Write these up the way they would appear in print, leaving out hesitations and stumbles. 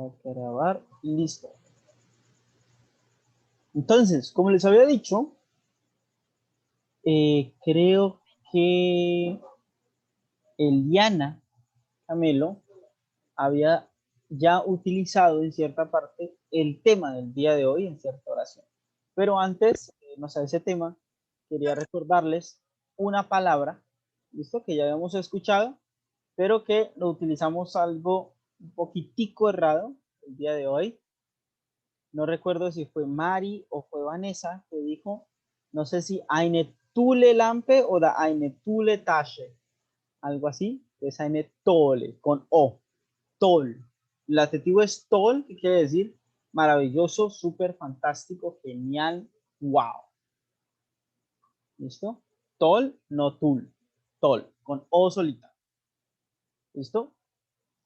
a grabar, listo. Entonces, como les había dicho, creo que Eliana Camelo había ya utilizado en cierta parte el tema del día de hoy en cierta oración. Pero antes de irnos a ese tema, quería recordarles una palabra, ¿listo? Que ya habíamos escuchado, pero que lo utilizamos algo un poquitico errado el día de hoy. No recuerdo si fue Mari o fue Vanessa que dijo, no sé si eine Tule Lampe o da eine Tule Tasche, algo así, es eine Tole, con O, Tol. El adjetivo es Tol, que quiere decir maravilloso, súper fantástico, genial, wow. ¿Listo? Tol, no Tul, Tol, con O solita. ¿Listo?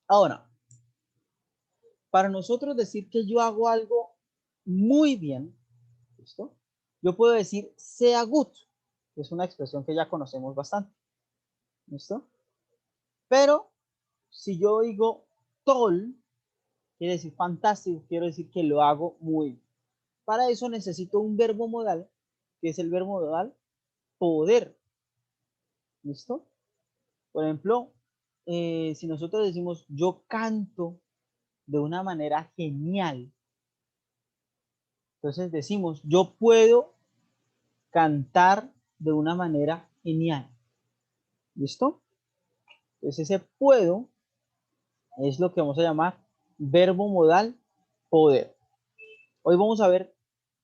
Ahora, para nosotros decir que yo hago algo muy bien, ¿listo? Yo puedo decir sea gut, que es una expresión que ya conocemos bastante, ¿listo? Pero si yo digo tol, quiere decir fantástico, quiero decir que lo hago muy bien. Para eso necesito un verbo modal, que es el verbo modal poder, ¿listo? Por ejemplo, si nosotros decimos yo canto de una manera genial, entonces decimos yo puedo cantar de una manera genial. ¿Listo? Entonces ese puedo es lo que vamos a llamar verbo modal poder. Hoy vamos a ver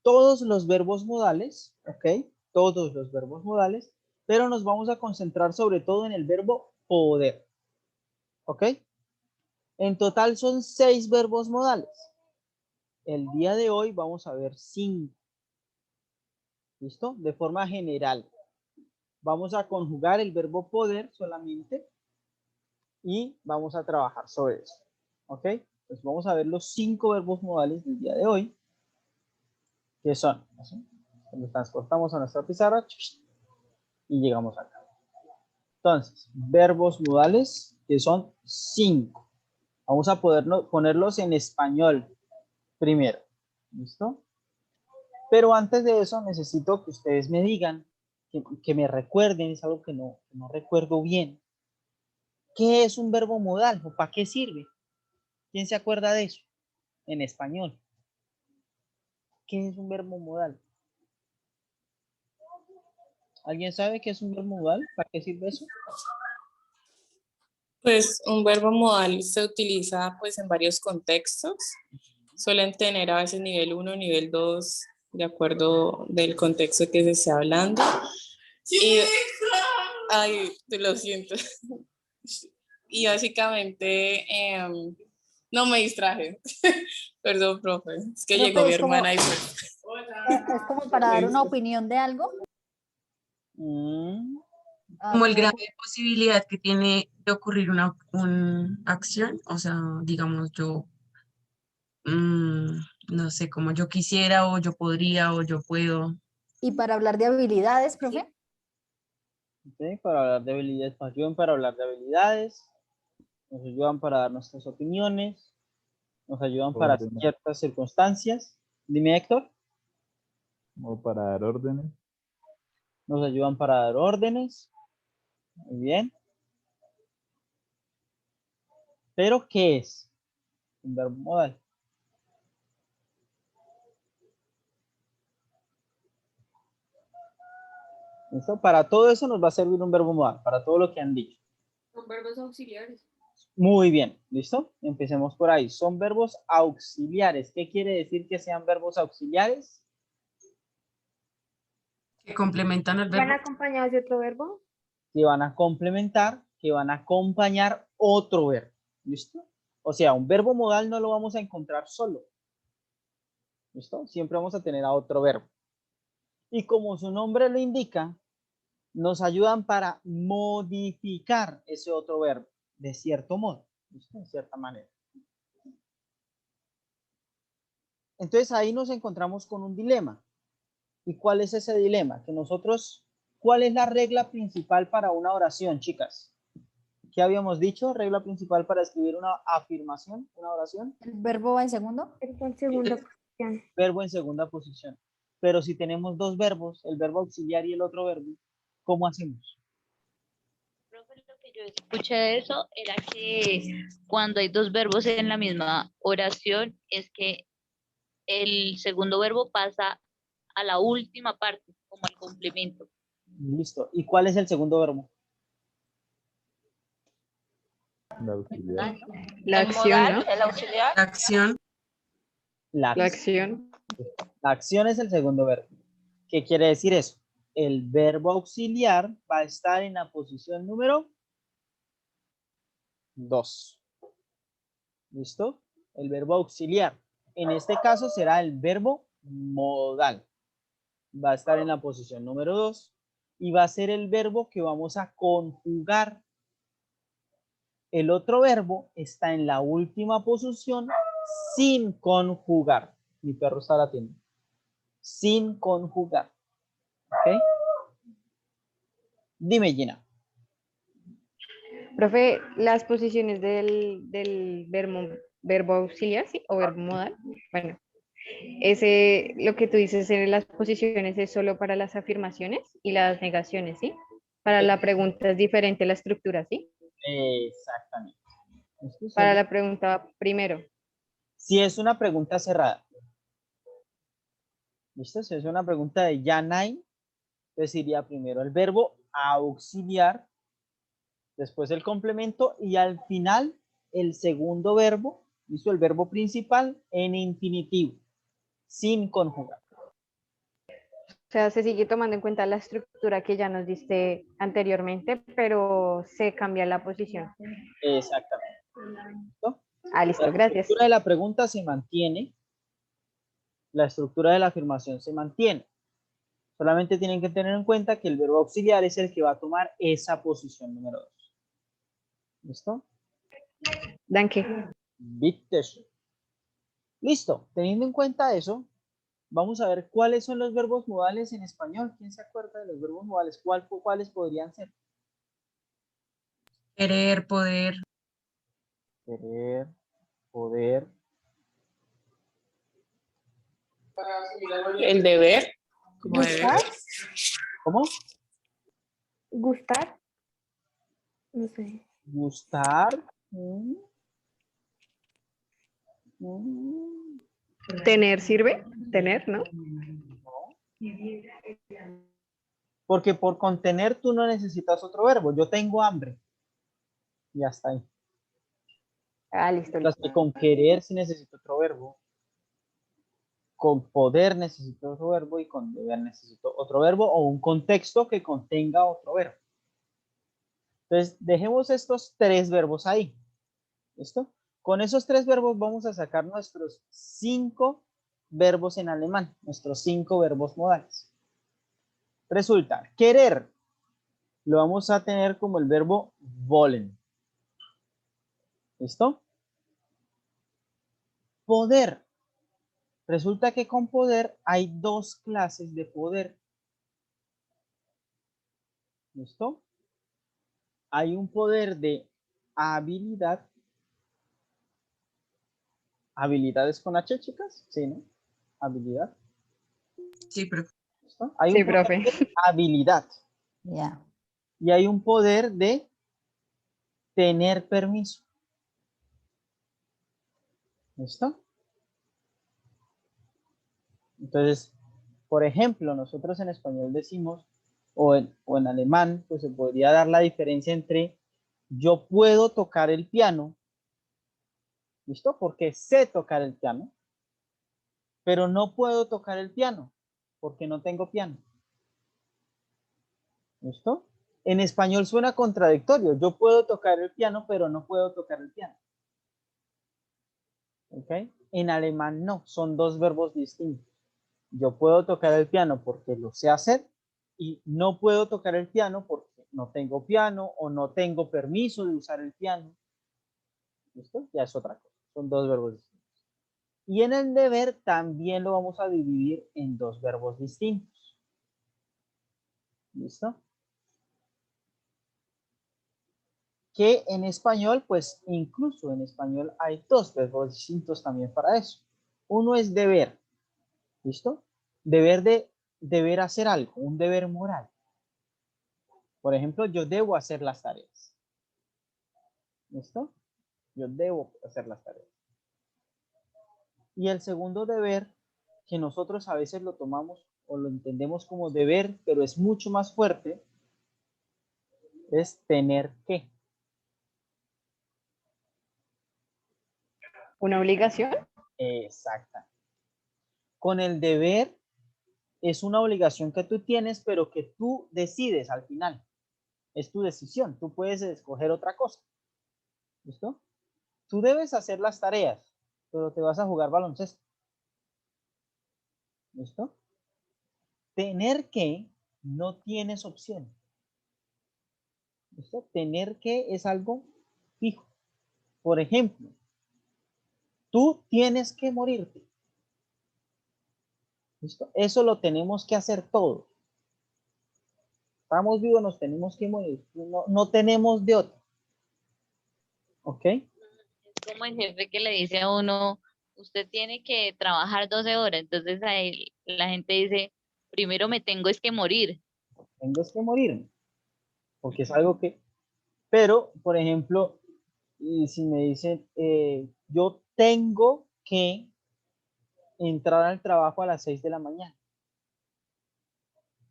todos los verbos modales, ¿ok? Todos los verbos modales, pero nos vamos a concentrar sobre todo en el verbo poder, ¿ok? En total son 6 verbos modales. El día de hoy vamos a ver 5. ¿Listo? De forma general. Vamos a conjugar el verbo poder solamente y vamos a trabajar sobre eso. ¿Ok? Pues vamos a ver los 5 verbos modales del día de hoy, que son, nos transportamos a nuestra pizarra y llegamos acá. Entonces, verbos modales, que son 5. Vamos a ponerlos en español primero. ¿Listo? Pero antes de eso necesito que ustedes me digan, que me recuerden, es algo que no recuerdo bien. ¿Qué es un verbo modal o para qué sirve? ¿Quién se acuerda de eso en español? ¿Qué es un verbo modal? ¿Alguien sabe qué es un verbo modal? ¿Para qué sirve eso? Pues un verbo modal se utiliza pues en varios contextos. Suelen tener a veces nivel 1, nivel 2, de acuerdo del contexto que se esté hablando. Y, ay, te lo siento. Y básicamente, no me distraje. Perdón, profe. Es que llegó mi hermana y pues... Es como para dar una opinión de algo. Como el grado de posibilidad que tiene de ocurrir una acción, o sea, digamos yo, no sé, como yo quisiera o yo podría o yo puedo. Y para hablar de habilidades, profe. ¿Sí? Para hablar de habilidades, nos ayudan para hablar de habilidades, nos ayudan para dar nuestras opiniones, nos ayudan para ciertas circunstancias. Dime, Héctor. O para dar órdenes. Nos ayudan para dar órdenes. Muy bien. ¿Pero qué es un verbo modal? ¿Listo? Para todo eso nos va a servir un verbo modal, para todo lo que han dicho. Son verbos auxiliares. Muy bien, ¿listo? Empecemos por ahí. Son verbos auxiliares. ¿Qué quiere decir que sean verbos auxiliares? Que complementan el verbo. ¿Van acompañados de otro verbo? Que van a complementar, que van a acompañar otro verbo. ¿Listo? O sea, un verbo modal no lo vamos a encontrar solo. ¿Listo? Siempre vamos a tener a otro verbo. Y como su nombre lo indica, nos ayudan para modificar ese otro verbo, de cierto modo, ¿listo? De cierta manera. Entonces ahí nos encontramos con un dilema. ¿Y cuál es ese dilema? Que nosotros, ¿cuál es la regla principal para una oración, chicas? ¿Qué habíamos dicho? Regla principal para escribir una afirmación, una oración. ¿El verbo va en segundo? En segunda posición. Verbo en segunda posición. Pero si tenemos dos verbos, el verbo auxiliar y el otro verbo, ¿cómo hacemos? Profe, lo que yo escuché de eso era que cuando hay dos verbos en la misma oración, es que el segundo verbo pasa a la última parte, como al complemento. Listo. ¿Y cuál es el segundo verbo? La auxiliar. La El acción, modal, ¿no? el auxiliar. La acción, La La acción. acción. La acción es el segundo verbo. ¿Qué quiere decir eso? El verbo auxiliar va a estar en la posición número 2. ¿Listo? El verbo auxiliar. En este caso será el verbo modal. Va a estar en la posición número 2 y va a ser el verbo que vamos a conjugar. El otro verbo está en la última posición sin conjugar. Mi perro está latiendo. Sin conjugar. ¿Ok? Dime, Gina. Profe, las posiciones del verbo auxiliar, ¿sí? O verbo modal. Bueno, ese, lo que tú dices en las posiciones es solo para las afirmaciones y las negaciones, ¿sí? Para la pregunta es diferente la estructura, ¿sí? Exactamente. Para la pregunta primero. Si es una pregunta cerrada. ¿Listo? Si es una pregunta de ya, nay, entonces iría primero el verbo auxiliar, después el complemento y al final el segundo verbo, ¿listo? El verbo principal en infinitivo, sin conjugar. O sea, se sigue tomando en cuenta la estructura que ya nos diste anteriormente, pero se cambia la posición. Exactamente. ¿Listo? Ah, listo, La gracias. estructura de la pregunta se mantiene, la estructura de la afirmación se mantiene. Solamente tienen que tener en cuenta que el verbo auxiliar es el que va a tomar esa posición número 2. ¿Listo? Danke. Bitte. Listo. Teniendo en cuenta eso, vamos a ver cuáles son los verbos modales en español. ¿Quién se acuerda de los verbos modales? ¿Cuáles podrían ser? querer, poder, Querer, poder. El deber. como deber, Gustar. ¿Cómo? Gustar. No sé. Gustar. Mm. Tener sirve, tener, ¿no? No. Porque por contener tú no necesitas otro verbo. Yo tengo hambre. Y hasta ahí. Ah, listo, Mientras listo. que con querer sí necesito otro verbo. Con poder necesito otro verbo y con deber necesito otro verbo o un contexto que contenga otro verbo. Entonces, dejemos estos tres verbos ahí. ¿Listo? Con esos tres verbos vamos a sacar nuestros 5 verbos en alemán, nuestros 5 verbos modales. Resulta, querer lo vamos a tener como el verbo wollen. ¿Listo? Poder. Resulta que con poder hay dos clases de poder. ¿Listo? Hay un poder de habilidad. ¿Habilidades con H, chicas? Sí, ¿no? Habilidad. sí, pero ¿Listo? Hay Sí, un poder profe. de habilidad. Ya. Y hay un poder de tener permiso. ¿Listo? Entonces, por ejemplo, nosotros en español decimos, o en alemán, pues se podría dar la diferencia entre yo puedo tocar el piano, ¿listo? Porque sé tocar el piano, pero no puedo tocar el piano, porque no tengo piano. ¿Listo? En español suena contradictorio. Yo puedo tocar el piano, pero no puedo tocar el piano. ¿Ok? En alemán no, son dos verbos distintos. Yo puedo tocar el piano porque lo sé hacer y no puedo tocar el piano porque no tengo piano o no tengo permiso de usar el piano. ¿Listo? Ya es otra cosa. Son dos verbos distintos. Y en el deber también lo vamos a dividir en dos verbos distintos. ¿Listo? que en español, pues incluso en español hay dos verbos distintos también para eso. Uno es deber, ¿listo? Deber hacer algo, un deber moral. Por ejemplo, yo debo hacer las tareas. ¿Listo? Yo debo hacer las tareas. Y el segundo deber, que nosotros a veces lo tomamos o lo entendemos como deber, pero es mucho más fuerte, es tener que. ¿Una obligación? Exacta. Con el deber es una obligación que tú tienes, pero que tú decides al final. Es tu decisión. Tú puedes escoger otra cosa. ¿Listo? Tú debes hacer las tareas, pero te vas a jugar baloncesto. ¿Listo? Tener que, no tienes opción. ¿Listo? Tener que es algo fijo. Por ejemplo, tú tienes que morirte. ¿Listo? Eso lo tenemos que hacer todos. Estamos vivos, nos tenemos que morir. No tenemos de otro. ¿Ok? Es como el jefe que le dice a uno, usted tiene que trabajar 12 horas. Entonces ahí la gente dice, primero me tengo es que morir. Tengo que morirme. Porque es algo que... Pero, por ejemplo, si me dicen, yo tengo que entrar al trabajo a las 6 de la mañana.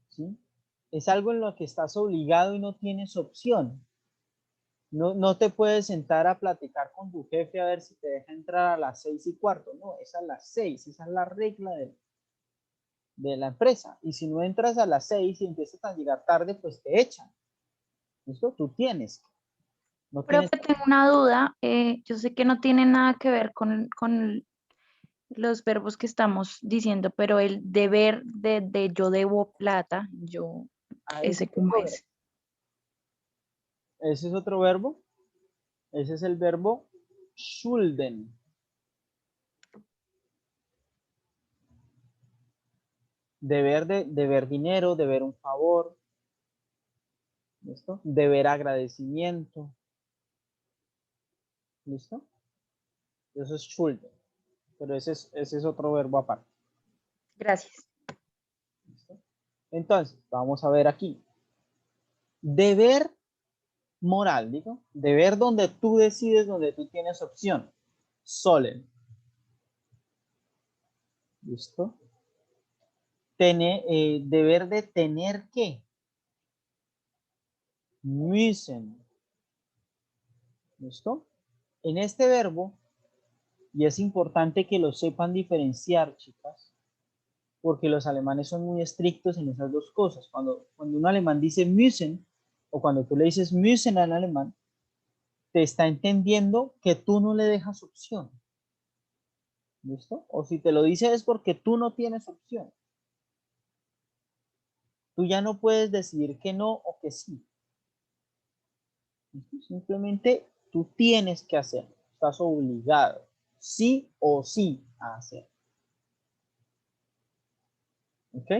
¿Sí? Es algo en lo que estás obligado y no tienes opción. No te puedes sentar a platicar con tu jefe a ver si te deja entrar a las 6:15. No, es a las 6. Esa es la regla de la empresa. Y si no entras a las 6 y empiezas a llegar tarde, pues te echan. ¿Listo? Tú tienes. No tienes. Profe, tengo una duda. Yo sé que no tiene nada que ver con los verbos que estamos diciendo, pero el deber de yo debo plata, yo, Ese ese es cómo otro es. verbo. Ese es otro verbo. Ese es el verbo schulden. Deber dinero, deber un favor. ¿Listo? Deber agradecimiento. ¿Listo? Eso es schulden. Pero ese es otro verbo aparte. Gracias. ¿Listo? Entonces, vamos a ver aquí. Deber moral, digo. Deber donde tú decides, donde tú tienes opción. Sollen. ¿Listo? Deber de tener que. Müssen. ¿Listo? En este verbo, y es importante que lo sepan diferenciar, chicas, porque los alemanes son muy estrictos en esas dos cosas. Cuando un alemán dice müssen, o cuando tú le dices müssen al alemán, te está entendiendo que tú no le dejas opción. ¿Listo? O si te lo dice es porque tú no tienes opción. Tú ya no puedes decidir que no o que sí. ¿Listo? Simplemente tú tienes que hacerlo. Estás obligado, sí o sí, a hacer. ¿Ok?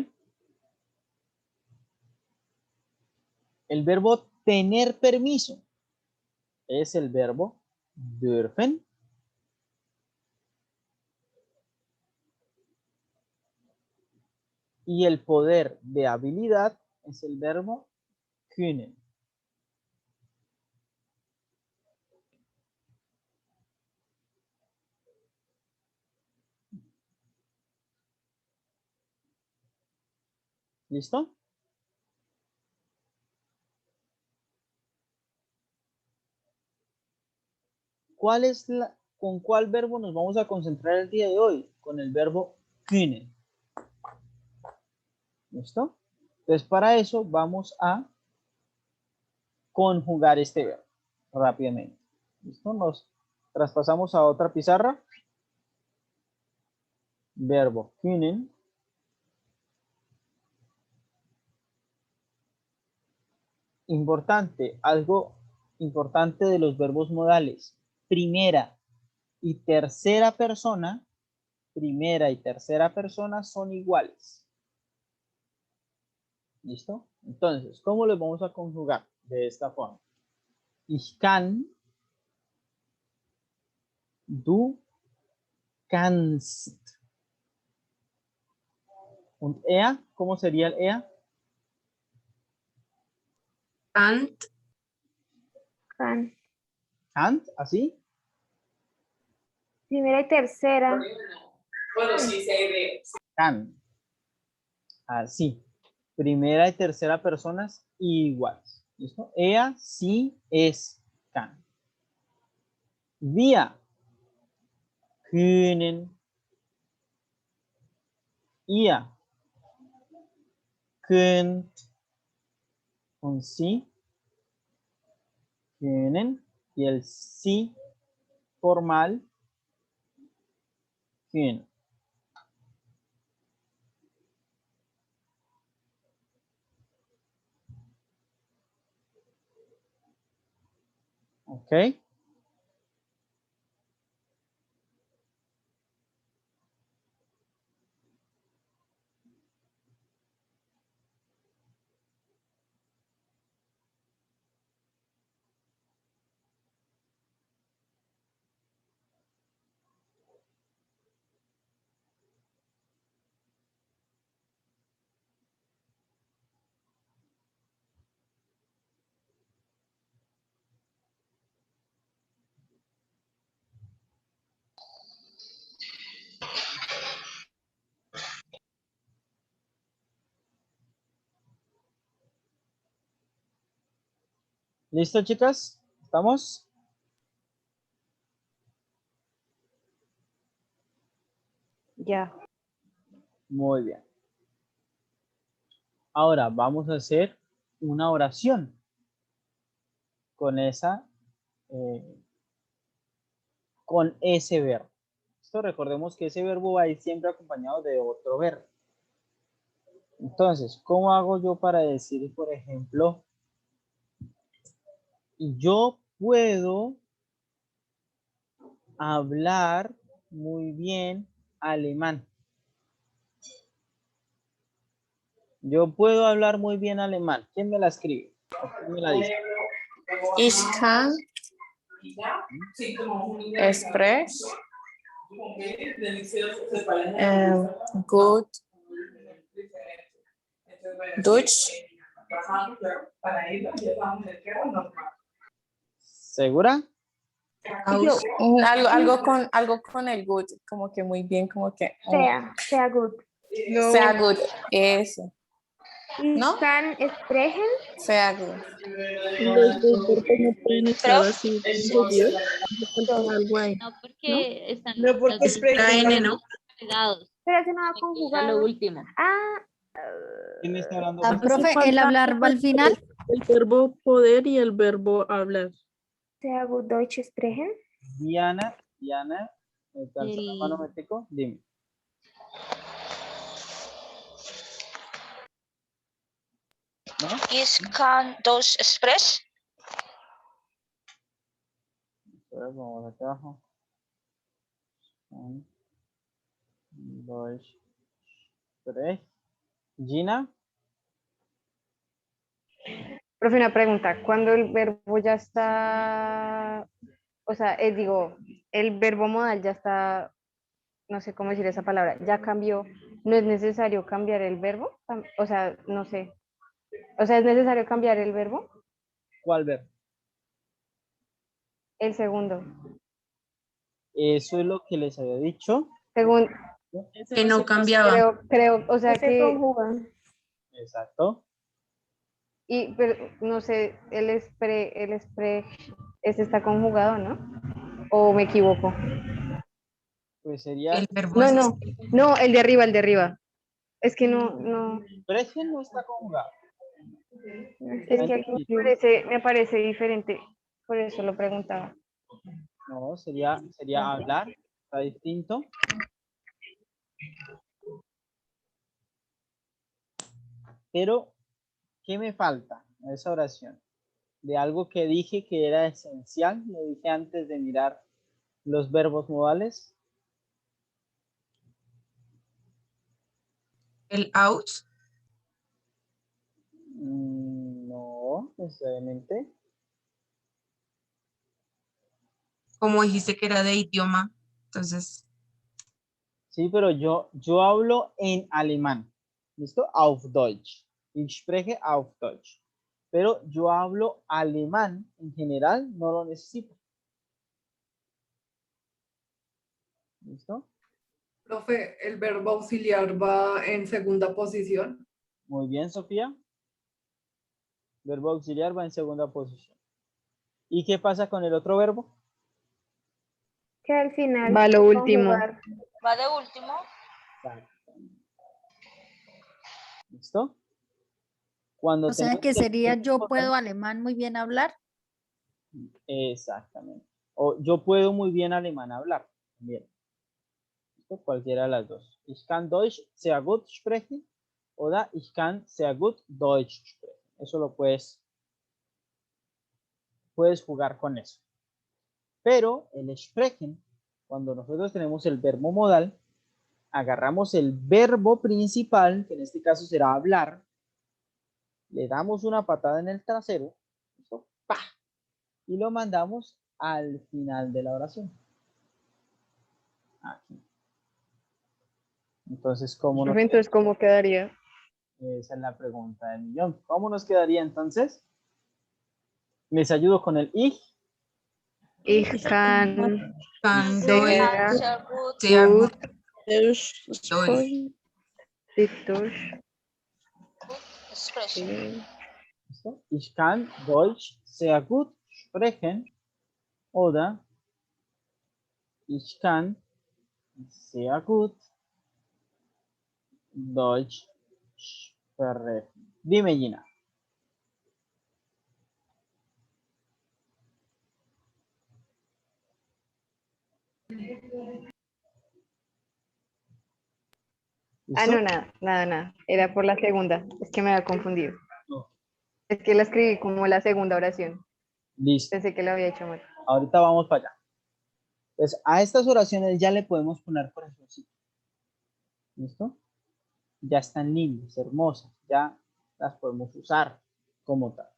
El verbo tener permiso es el verbo dürfen. Y el poder de habilidad es el verbo können. ¿Listo? ¿Con cuál verbo nos vamos a concentrar el día de hoy? Con el verbo können. ¿Listo? Entonces, para eso vamos a conjugar este verbo rápidamente. ¿Listo? Nos traspasamos a otra pizarra. Verbo können. Importante, algo importante de los verbos modales. Primera y tercera persona son iguales. ¿Listo? Entonces, ¿cómo los vamos a conjugar? De esta forma. Ich kann, du kannst. Und er, ¿cómo sería el er? Kant, Can. Kant, así. Primera y tercera. Can. Así. Primera y tercera personas iguales. ¿Listo? Ella sí es can. Wir können. Ihr könnt. Und sie können. Y el sí formal. Können. ¿Ok? ¿Listo, chicas? ¿Estamos? Ya. Muy bien. Ahora vamos a hacer una oración con con ese verbo. Esto recordemos que ese verbo va a ir siempre acompañado de otro verbo. Entonces, ¿cómo hago yo para decir, por ejemplo, yo puedo hablar muy bien alemán? Yo puedo hablar muy bien alemán. ¿Quién me la escribe? ¿Quién me la dice? Ich kann express gut Deutsch. ¿Segura? aus, Algo con el good, como que muy bien, como que Sea good. No. sea good, eso, Ich ¿no? kann sprechen. Sea good. Los dos verbos no pueden estar así seguidos. Hace falta algo ahí. No, porque están No, porque los es la N, ¿no? pegados. Pero ese no va Lo conjugado. último. Ah, ¿Quién está hablando? Ah, Pues, profe, el hablar va al final. El verbo poder y el verbo hablar. sea good Deutsch sprechen. Diana, ¿me alcanza la El- mano, Mético? Dime. ¿No? Ich kann Deutsch sprechen. Entonces, vamos acá abajo. Dos, tres. Gina, Profe, una pregunta. Cuando el verbo ya está, o sea, digo, el verbo modal ya está, no sé cómo decir esa palabra, ya cambió, ¿no es necesario cambiar el verbo? O sea, no sé. O sea, ¿es necesario cambiar el verbo? ¿cuál ver? El segundo. Eso es lo que les había dicho. Según, Que no cambiaba. creo, o sea Se que, conjugan. Exacto. pero no sé, ese está conjugado, ¿no? ¿O me equivoco? Pues sería. El verbo No, es no, el de arriba. Es que no. Sprechen no está conjugado. Es que aquí me parece diferente, por eso lo preguntaba. No, sería hablar. Está distinto. Pero, ¿qué me falta en esa oración? De algo que dije que era esencial, lo dije antes de mirar los verbos modales. el aus. No, necesariamente. como dijiste que era de idioma, entonces, Sí, pero yo hablo en alemán. ¿Listo? Auf Deutsch. Ich spreche auf Deutsch. Pero yo hablo alemán en general, no lo necesito. ¿Listo? Profe, el verbo auxiliar va en segunda posición. Muy bien, Sofía. Verbo auxiliar va en segunda posición. ¿Y qué pasa con el otro verbo? Que al final Va lo último. conjugar. Va de último. ¿Listo? Cuando O sea tenemos que el sería verbo yo modal- puedo alemán muy bien hablar. Exactamente. O yo puedo muy bien alemán hablar. Bien. ¿Listo? Cualquiera de las dos. Ich kann Deutsch sehr gut sprechen. O ich kann sehr gut Deutsch sprechen. Eso lo puedes jugar con eso. Pero el sprechen, cuando nosotros tenemos el verbo modal, agarramos el verbo principal, que en este caso será hablar, le damos una patada en el trasero, ¿listo? ¡Pah! Y lo mandamos al final de la oración. Aquí. Entonces, ¿cómo nos Profe, entonces, ¿cómo quedaría? Esa es la pregunta del millón. ¿Cómo nos quedaría entonces? Les ayudo con el ich. Ich kann kann sehr Sehr gut. sehr gut Deutsch Deutsch. Deutsch Sprechen. ¿Listo? Ich kann Deutsch sehr gut sprechen. Oder ich kann sehr gut Deutsch sprechen. Dime, Gina. Ah, ¿Listo? no, nada. Era por la segunda. Es que me había confundido. No. Es que la escribí como la segunda oración. Listo. Pensé que lo había hecho mal. Ahorita vamos para allá. Entonces, a estas oraciones ya le podemos poner corazoncito. ¿Listo? Ya están lindas, hermosas. Ya las podemos usar como tal.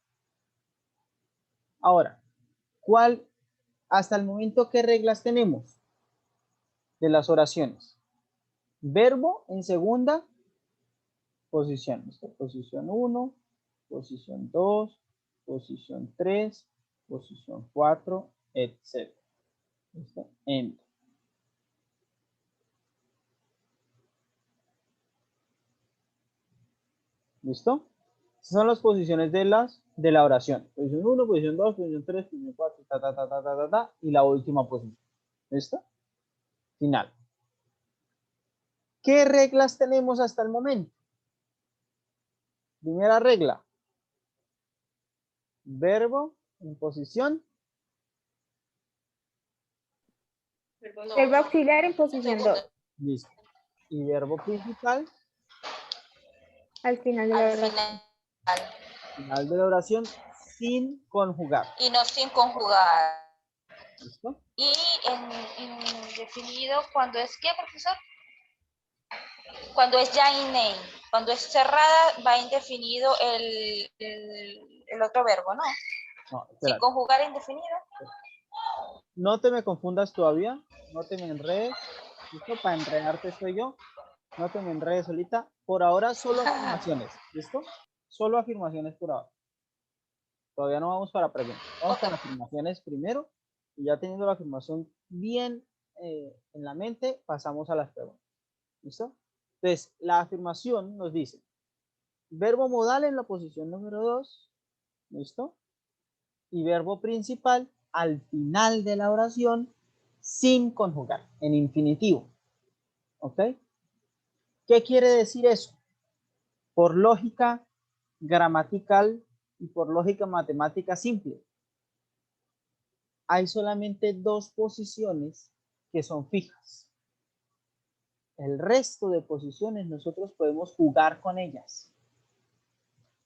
Ahora, hasta el momento, qué reglas tenemos de las oraciones? Verbo en segunda posición. ¿Listo? Posición 1, posición 2, posición 3, posición 4, etc. ¿Listo? Enter. ¿Listo? Esas son las posiciones de la oración. Posición 1, posición 2, posición 3, posición 4, y la última posición. ¿Listo? Final. ¿Qué reglas tenemos hasta el momento? Primera regla. Verbo en posición. Verbo auxiliar en posición 2. Listo. Y verbo principal. Al final de la Al oración. Final de la oración sin conjugar. Y no sin conjugar. ¿Listo? Y indefinido, cuando es ¿qué, profesor? Cuando es ya in name. Cuando es cerrada, va indefinido el otro verbo, ¿no? No, Sin espera. conjugar indefinido. No te me confundas todavía. No te me enredes. ¿Listo? Para enredarte estoy yo. No te me enredes solita. Por ahora solo afirmaciones. ¿Listo? Solo afirmaciones por ahora. Todavía no vamos para preguntas. Vamos para afirmaciones primero. Y ya teniendo la afirmación bien en la mente, pasamos a las preguntas. ¿Listo? Entonces, la afirmación nos dice verbo modal en la posición número 2. ¿Listo? Y verbo principal al final de la oración sin conjugar, en infinitivo. ¿Ok? ¿Qué quiere decir eso? Por lógica gramatical y por lógica matemática simple. Hay solamente dos posiciones que son fijas. El resto de posiciones nosotros podemos jugar con ellas.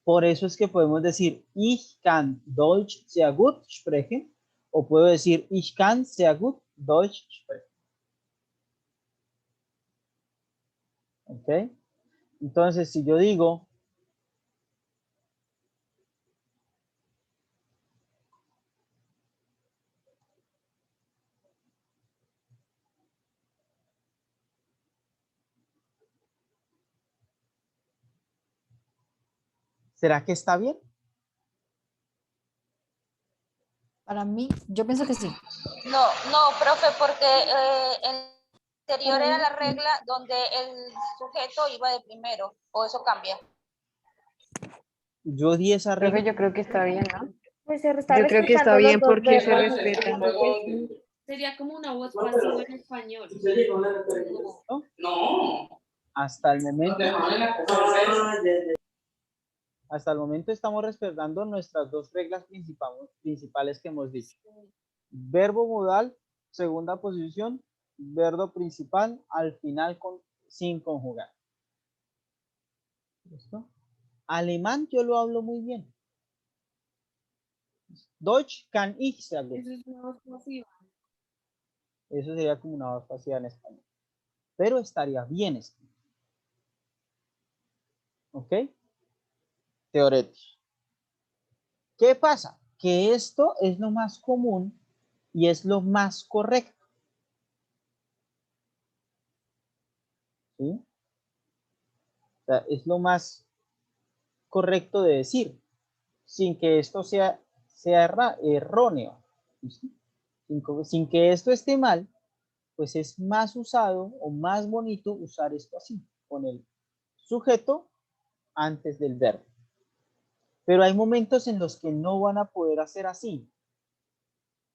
Por eso es que podemos decir ich kann Deutsch sehr gut sprechen o puedo decir ich kann sehr gut Deutsch sprechen. ¿Ok? Entonces, si yo digo ¿Será que está bien? Para mí, yo pienso que sí. No, no, profe, porque el anterior era la regla donde el sujeto iba de primero, o eso cambia. Yo di esa regla. Profe, yo creo que está bien, ¿no? Pues se está Yo creo que está respetando los bien dos porque se verbos. respeta. Sería como una voz pasiva en español. ¿No? Hasta el momento. Hasta el momento estamos respetando nuestras dos reglas principales que hemos dicho. Verbo modal, segunda posición, verbo principal, al final sin conjugar. ¿Listo? Alemán yo lo hablo muy bien. Deutsch kann ich sehr gut. Eso es una voz pasiva. Eso sería como una voz pasiva en español. Pero estaría bien escrito. ¿Ok? Teorético. ¿Qué pasa? Que esto es lo más común y es lo más correcto. ¿Sí? O sea, es lo más correcto de decir, sin que esto sea erróneo. ¿Sí? Sin que esto esté mal, pues es más usado o más bonito usar esto así, con el sujeto antes del verbo. Pero hay momentos en los que no van a poder hacer así.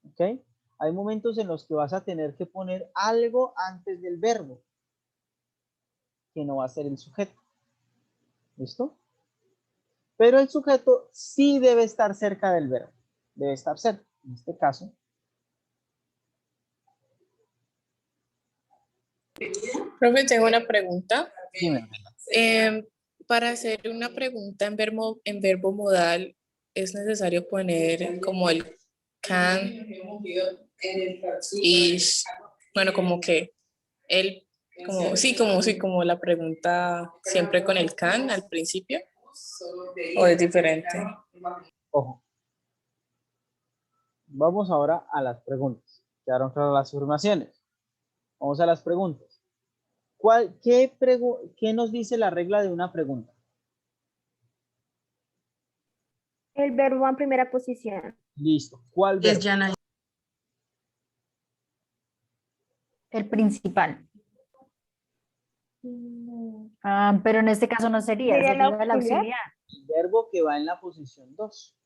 ¿Ok? Hay momentos en los que vas a tener que poner algo antes del verbo, que no va a ser el sujeto. ¿Listo? Pero el sujeto sí debe estar cerca del verbo. Debe estar cerca. En este caso. Profe, tengo una pregunta. Dime. Para hacer una pregunta en verbo modal, ¿es necesario poner como el can, is, bueno, como que el, como la pregunta siempre con el can al principio? ¿O es diferente? Ojo. Vamos ahora a las preguntas. Quedaron claras las afirmaciones. Vamos a las preguntas. ¿Qué nos dice la regla de una pregunta? El verbo en primera posición. Listo. ¿Cuál verbo? Es Yana. El principal. Pero en este caso no sería, ¿Sería sería el el auxiliar. El verbo que va en la posición 2.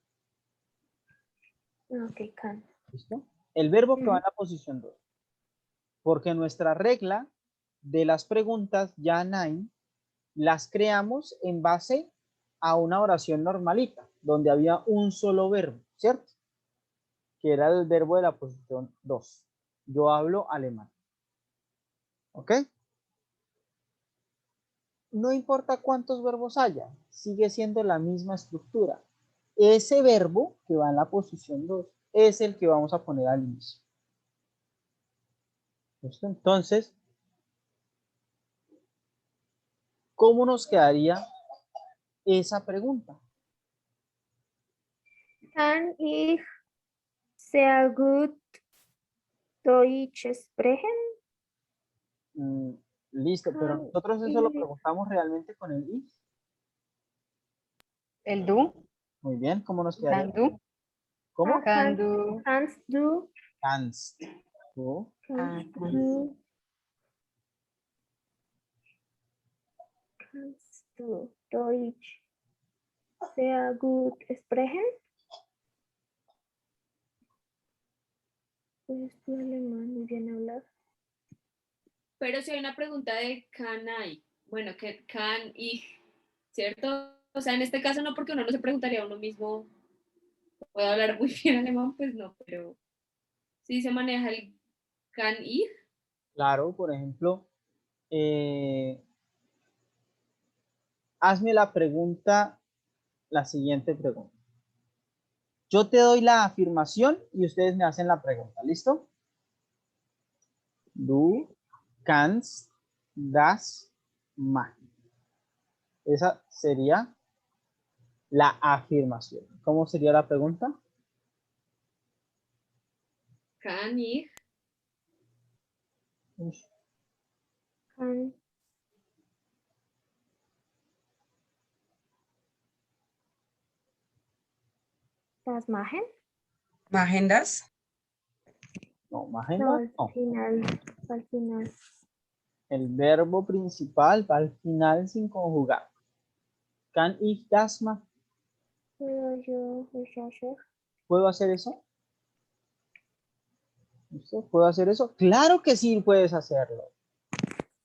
Ok, can. ¿Listo? El verbo que va en la posición 2. Porque nuestra regla de las preguntas ya nine las creamos en base a una oración normalita, donde había un solo verbo, ¿cierto? Que era el verbo de la posición 2. Yo hablo alemán. ¿Ok? No importa cuántos verbos haya, sigue siendo la misma estructura. Ese verbo que va en la posición 2 es el que vamos a poner al inicio. ¿Listo? Entonces, ¿cómo nos quedaría esa pregunta? Kann ich sehr gut Deutsch sprechen? Listo, pero nosotros eso lo preguntamos realmente con el if. ¿El do? Muy bien, ¿cómo nos quedaría? ¿Can do? ¿Cómo? Can do. Kannst du? Kannst du. Kannst du? Kannst du Deutsch sehr gut sprechen? Pues tu alemán muy bien hablar. Pero si hay una pregunta de can I, bueno, que can ich, ¿cierto? O sea, en este caso no, porque uno no se preguntaría a uno mismo, ¿puedo hablar muy bien alemán? Pues no, pero sí se maneja el can ich. Claro, por ejemplo, hazme la pregunta, la siguiente pregunta. Yo te doy la afirmación y ustedes me hacen la pregunta, ¿listo? Du kannst das machen. Esa sería la afirmación. ¿Cómo sería la pregunta? Kann ich. Kann Das machen. Machen das. No, No, magenda, al no. final. Al final. El verbo principal va al final sin conjugar. Kann ich das machen? ¿Puedo yo eso hacer? ¿Puedo hacer eso? ¿Listo? ¿Puedo hacer eso? Claro que sí puedes hacerlo.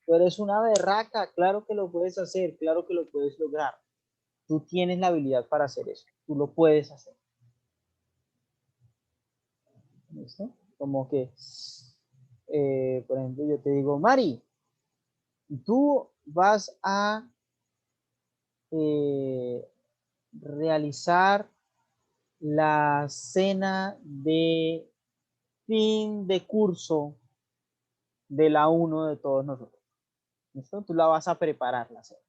Tú eres una berraca, claro que lo puedes hacer, claro que lo puedes lograr. Tú tienes la habilidad para hacer eso, tú lo puedes hacer. ¿Listo? Como que, por ejemplo, yo te digo, Mari, tú vas a realizar la cena de fin de curso de la 1 de todos nosotros. ¿Listo? Tú la vas a preparar la cena.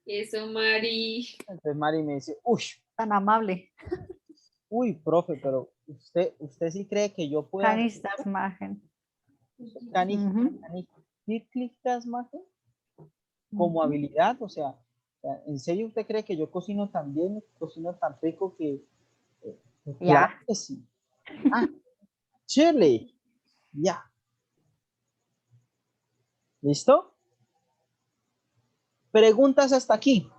Eso, Mari. Entonces Mari me dice, uy, Tan amable. uy, profe, pero usted sí cree que yo puedo Kann hacer ich das machen? Kann ich Ujú. wirklich das machen? Como habilidad, o sea, ¿en serio usted cree que yo cocino tan bien, cocino tan rico que claro Ya. que sí? Ah, Shirley, ya. ¿Listo? Preguntas hasta aquí.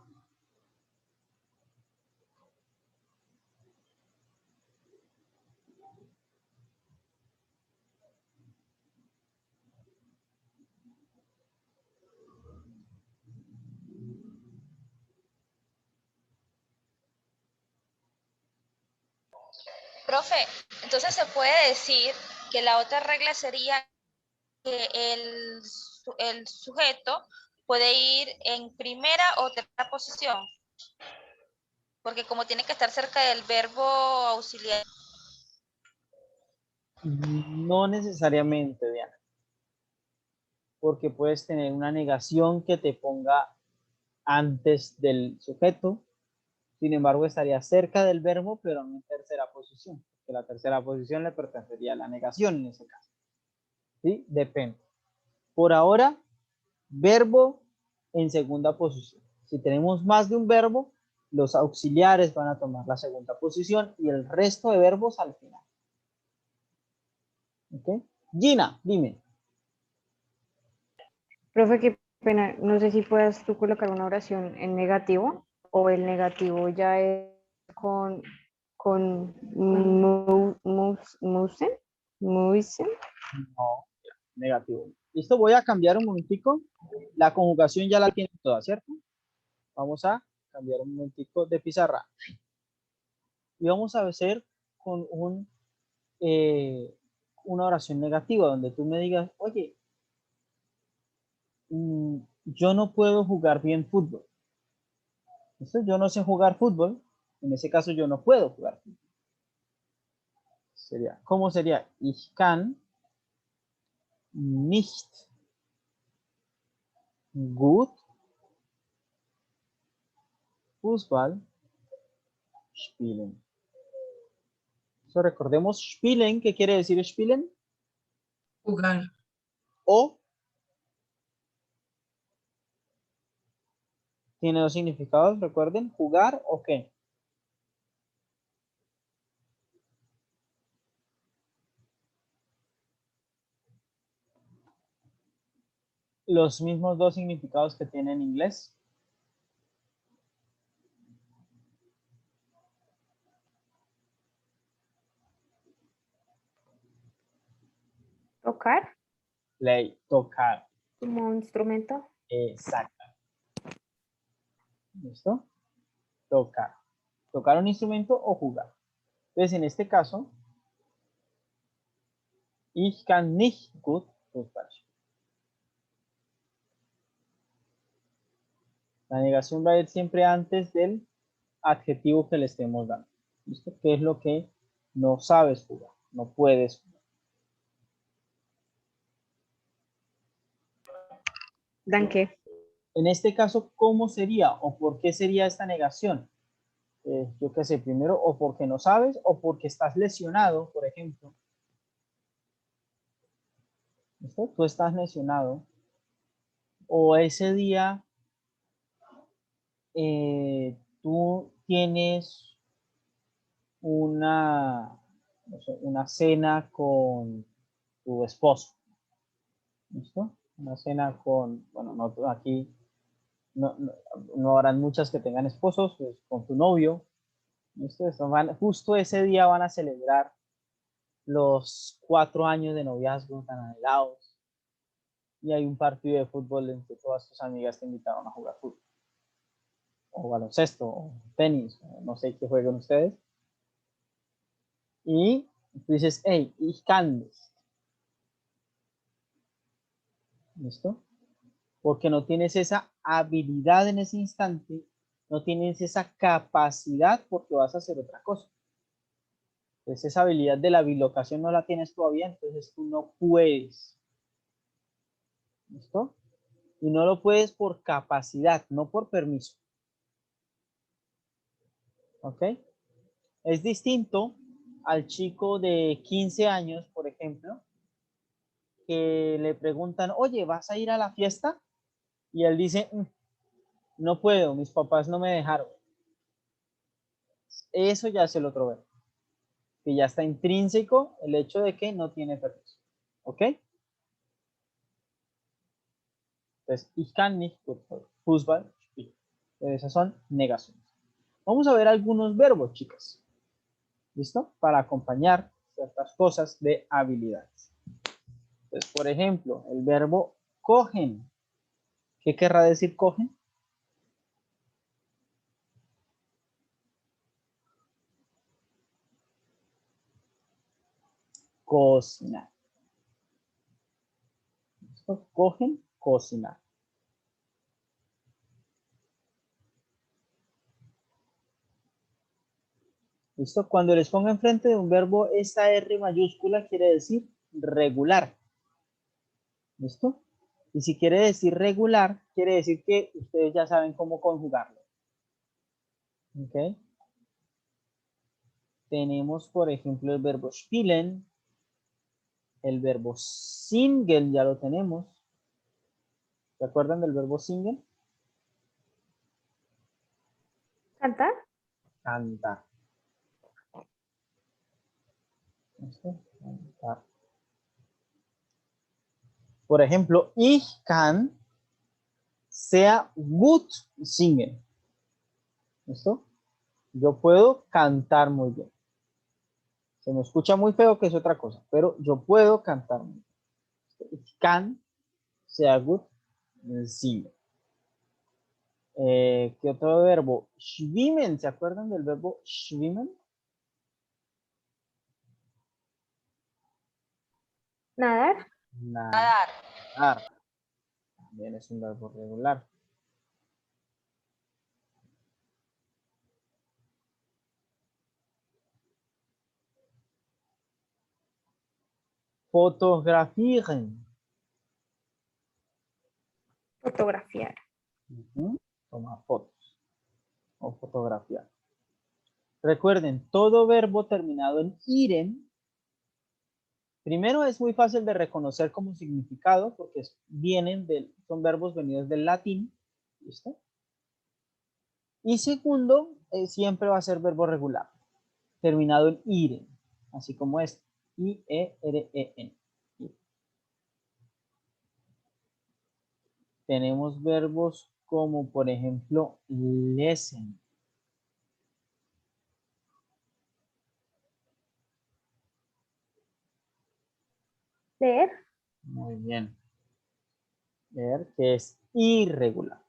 Profe, entonces se puede decir que la otra regla sería que el sujeto puede ir en primera o tercera posición, porque como tiene que estar cerca del verbo auxiliar. No necesariamente, Diana, porque puedes tener una negación que te ponga antes del sujeto, sin embargo estaría cerca del verbo, pero no en tercera posición, porque la tercera posición le pertenecería a la negación en ese caso. ¿Sí? Depende. Por ahora, verbo en segunda posición. Si tenemos más de un verbo, los auxiliares van a tomar la segunda posición y el resto de verbos al final. ¿Ok? Gina, dime. Profe, qué pena, no sé si puedas tú colocar una oración en negativo o el negativo ya es con musen. No, negativo. Listo, voy a cambiar un momentico. La conjugación ya la tienen toda, ¿cierto? Vamos a cambiar un momentico de pizarra. Y vamos a hacer con una oración negativa donde tú me digas, oye, yo no puedo jugar bien fútbol. ¿Listo? Yo no sé jugar fútbol. En ese caso yo no puedo jugar fútbol. ¿Cómo sería? Ich kann nicht gut Fußball spielen. So, recordemos spielen, ¿qué quiere decir spielen? Jugar. O tiene dos significados, recuerden, jugar o qué. Los mismos dos significados que tiene en inglés. Tocar Play, tocar. como instrumento. Exacto. ¿Listo? Tocar. Tocar un instrumento o jugar. Entonces, en este caso, ich kann nicht gut Fußball spielen. La negación va a ir siempre antes del adjetivo que le estemos dando. ¿Listo? ¿Qué es lo que no sabes jugar? No puedes jugar. Danke. En este caso, ¿cómo sería o por qué sería esta negación? Yo qué sé, primero, o porque no sabes o porque estás lesionado, por ejemplo. ¿Listo? Tú estás lesionado. O ese día tú tienes una, no sé, una cena con tu esposo. ¿Listo? Una cena con, bueno, no, aquí no habrán muchas que tengan esposos, pues con tu novio. ¿Listo? Justo ese día van a celebrar los 4 años de noviazgo tan anhelados. Y hay un partido de fútbol en que todas tus amigas te invitaron a jugar fútbol. O baloncesto, o tenis, o no sé qué jueguen ustedes. Y tú dices, hey, ich kann nicht. ¿Listo? Porque no tienes esa habilidad en ese instante, no tienes esa capacidad porque vas a hacer otra cosa. Entonces esa habilidad de la bilocación no la tienes todavía, entonces tú no puedes. ¿Listo? Y no lo puedes por capacidad, no por permiso. ¿Ok? Es distinto al chico de 15 años, por ejemplo, que le preguntan, oye, ¿vas a ir a la fiesta? Y él dice, no puedo, mis papás no me dejaron. Eso ya es el otro verbo, que ya está intrínseco el hecho de que no tiene permiso. ¿Ok? Entonces, ich kann nicht Fußball spielen. Esas son negaciones. Vamos a ver algunos verbos, chicas. ¿Listo? Para acompañar ciertas cosas de habilidades. Entonces, por ejemplo, el verbo cogen. ¿Qué querrá decir cogen? Cocinar. ¿Listo? Cogen, cocinar. ¿Listo? Cuando les ponga enfrente de un verbo, esta R mayúscula quiere decir regular. ¿Listo? Y si quiere decir regular, quiere decir que ustedes ya saben cómo conjugarlo. ¿Ok? Tenemos, por ejemplo, el verbo spielen. El verbo singen ya lo tenemos. ¿Se acuerdan del verbo singen? ¿Cantar? Cantar. ¿Listo? Cantar. Por ejemplo, ich kann sehr gut singen. ¿Listo? Yo puedo cantar muy bien. Se me escucha muy feo, que es otra cosa, pero yo puedo cantar muy bien. Ich kann sehr gut singen. ¿Qué otro verbo? Schwimmen. ¿Se acuerdan del verbo schwimmen? ¿Nadar? Nadar. También es un verbo regular. Fotografieren. Fotografiar. Tomar fotos o fotografiar. Recuerden, todo verbo terminado en iren, primero es muy fácil de reconocer como significado porque son verbos venidos del latín. ¿Listo? Y segundo, siempre va a ser verbo regular, terminado en iren, así como este, I-E-R-E-N. Tenemos verbos como, por ejemplo, lesen. Leer. Muy bien. Leer, que es irregular.